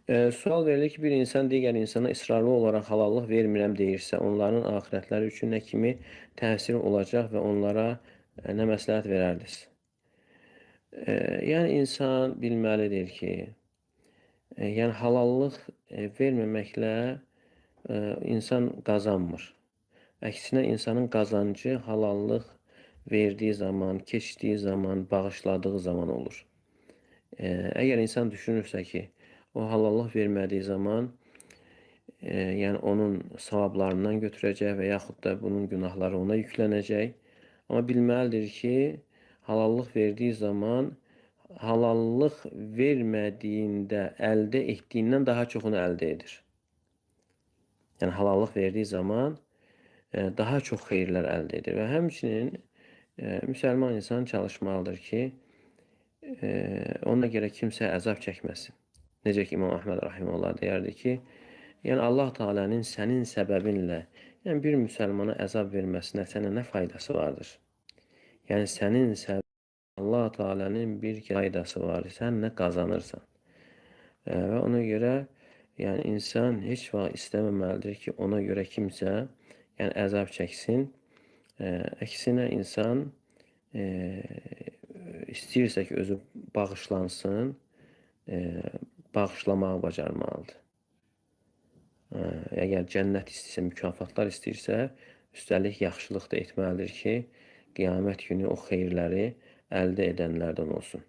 Sual verilir ki, bir insan digər insana israrlı olaraq halallıq vermirəm deyirsə, onların axirətləri üçün nə kimi təsiri olacaq və onlara nə məsləhət verərdiniz? Yəni insan bilməlidir ki, yəni halallıq verməməklə insan qazanmır. Əksinə insanın qazancı halallıq verdiyi zaman, keçdiyi zaman, bağışladığı zaman olur. Əgər insan düşünürsə ki, o halallıq vermədiyi zaman, yəni onun savablarından götürəcək və yaxud da bunun günahları ona yüklənəcək. Amma bilməlidir ki, halallıq verdiyi zaman, halallıq vermədiyində əldə etdiyindən daha çoxunu əldə edir. Yəni halallıq verdiyi zaman daha çox xeyirlər əldə edir və həmçinin müsəlman insan çalışmalıdır ki, ona görə kimsə əzab çəkməsin. Necə ki, İmam Əhməd Rahimullah deyərdi ki, yəni Allah Teala'nın sənin səbəbinlə, yəni bir müsəlmana əzab verməsinə sənə nə faydası vardır? Yəni sənin Allah Teala'nın bir faydası var, sən nə qazanırsan? Və ona görə yəni insan heç vaxt istəməməlidir ki, ona görə kimsə yəni əzab çəksin. Əksinə insan istəyirsə ki, özü bağışlansın, bağışlamağı bacarmalıdır. Əgər cənnət istəyirsə, mükafatlar istəyirsə, üstəlik yaxşılıq da etməlidir ki, qiyamət günü o xeyirləri əldə edənlərdən olsun.